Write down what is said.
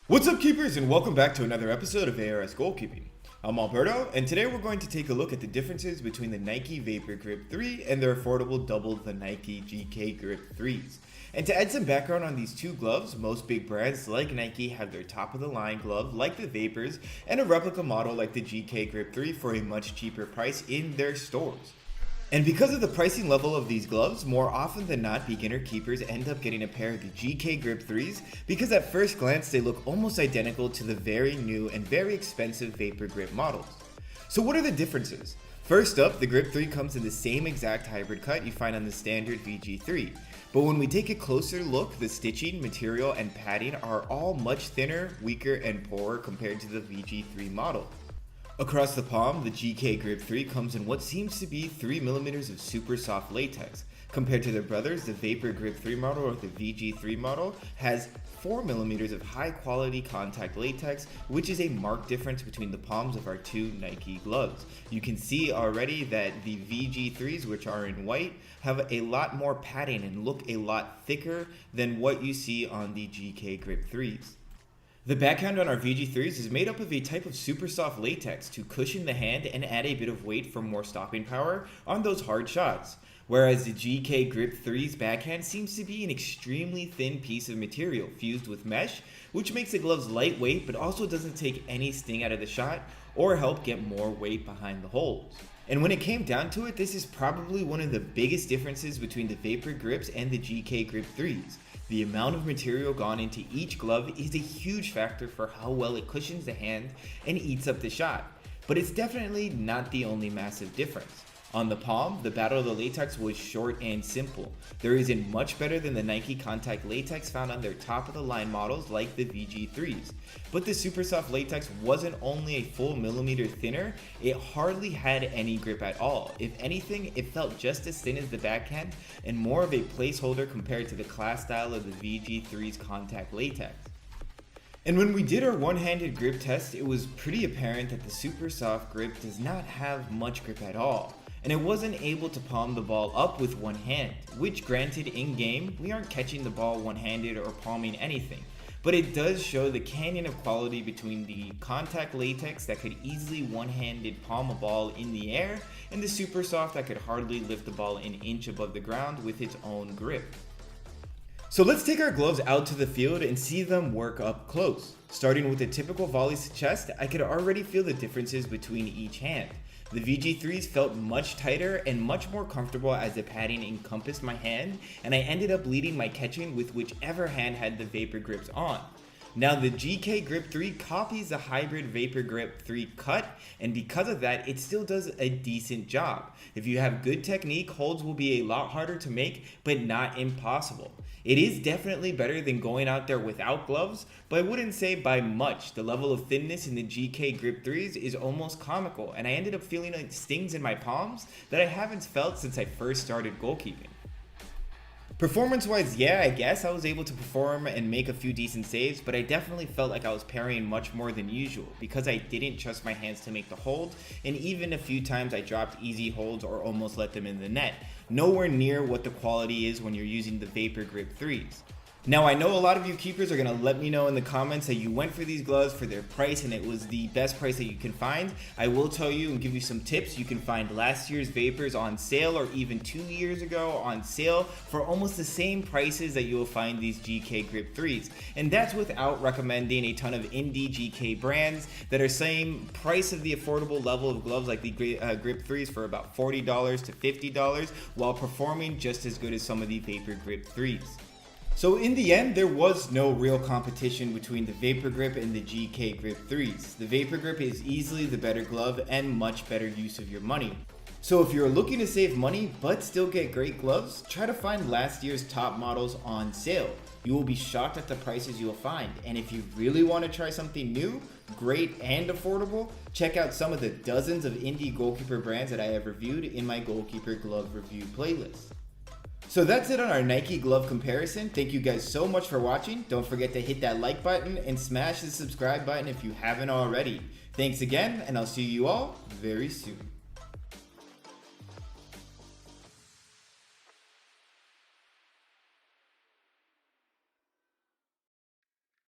What's up, keepers, and welcome back to another episode of ARS Goalkeeping. I'm Alberto, and today we're going to take a look at the differences between the Nike Vapor Grip 3 and their affordable double the Nike GK Grip 3s. And to add some background on these two gloves, most big brands like Nike have their top-of-the-line glove like the Vapors and a replica model like the GK Grip 3 for a much cheaper price in their stores. And because of the pricing level of these gloves, more often than not, beginner keepers end up getting a pair of the GK Grip 3s because at first glance they look almost identical to the very new and very expensive Vapor Grip models. So what are the differences? First up, the Grip 3 comes in the same exact hybrid cut you find on the standard VG3. But when we take a closer look, the stitching, material, and padding are all much thinner, weaker, and poorer compared to the VG3 model. Across the palm, the GK Grip 3 comes in what seems to be 3mm of super soft latex. Compared to their brothers, the Vapor Grip 3 model or the VG3 model has 4mm of high quality contact latex, which is a marked difference between the palms of our two Nike gloves. You can see already that the VG3s, which are in white, have a lot more padding and look a lot thicker than what you see on the GK Grip 3s. The backhand on our VG3s is made up of a type of super soft latex to cushion the hand and add a bit of weight for more stopping power on those hard shots, whereas the GK Grip 3's backhand seems to be an extremely thin piece of material fused with mesh, which makes the gloves lightweight but also doesn't take any sting out of the shot or help get more weight behind the holes. And when it came down to it, this is probably one of the biggest differences between the Vapor Grips and the GK Grip 3s. The amount of material gone into each glove is a huge factor for how well it cushions the hand and eats up the shot, but it's definitely not the only massive difference. On the palm, the battle of the latex was short and simple. There isn't much better than the Nike contact latex found on their top-of-the-line models like the VG3s. But the super soft latex wasn't only a full millimeter thinner, it hardly had any grip at all. If anything, it felt just as thin as the backhand and more of a placeholder compared to the class style of the VG3's contact latex. And when we did our one-handed grip test, it was pretty apparent that the super soft grip does not have much grip at all. And it wasn't able to palm the ball up with one hand, which granted in game, we aren't catching the ball one-handed or palming anything, but it does show the canyon of quality between the contact latex that could easily one-handed palm a ball in the air and the super soft that could hardly lift the ball an inch above the ground with its own grip. So let's take our gloves out to the field and see them work up close. Starting with the typical volleys to chest, I could already feel the differences between each hand. The VG3s felt much tighter and much more comfortable as the padding encompassed my hand, and I ended up leading my catching with whichever hand had the Vapor Grips on. Now the GK Grip 3 copies the hybrid Vapor Grip 3 cut, and because of that, it still does a decent job. If you have good technique, holds will be a lot harder to make, but not impossible. It is definitely better than going out there without gloves, but I wouldn't say by much. The level of thinness in the GK Grip 3s is almost comical, and I ended up feeling like stings in my palms that I haven't felt since I first started goalkeeping. Performance-wise, yeah, I guess I was able to perform and make a few decent saves, but I definitely felt like I was parrying much more than usual because I didn't trust my hands to make the hold, and even a few times I dropped easy holds or almost let them in the net. Nowhere near what the quality is when you're using the Vapor Grip 3s. Now, I know a lot of you keepers are going to let me know in the comments that you went for these gloves for their price and it was the best price that you can find. I will tell you and give you some tips. You can find last year's Vapors on sale or even 2 years ago on sale for almost the same prices that you will find these GK Grip 3s. And that's without recommending a ton of indie GK brands that are same price of the affordable level of gloves like the Grip 3s for about $40 to $50 while performing just as good as some of the Vapor Grip 3s. So in the end, there was no real competition between the Vapor Grip and the GK Grip 3s. The Vapor Grip is easily the better glove and much better use of your money. So if you're looking to save money but still get great gloves, try to find last year's top models on sale. You will be shocked at the prices you'll find. And if you really want to try something new, great and affordable, check out some of the dozens of indie goalkeeper brands that I have reviewed in my Goalkeeper glove review playlist. So that's it on our Nike glove comparison. Thank you guys so much for watching. Don't forget to hit that like button and smash the subscribe button if you haven't already. Thanks again, and I'll see you all very soon.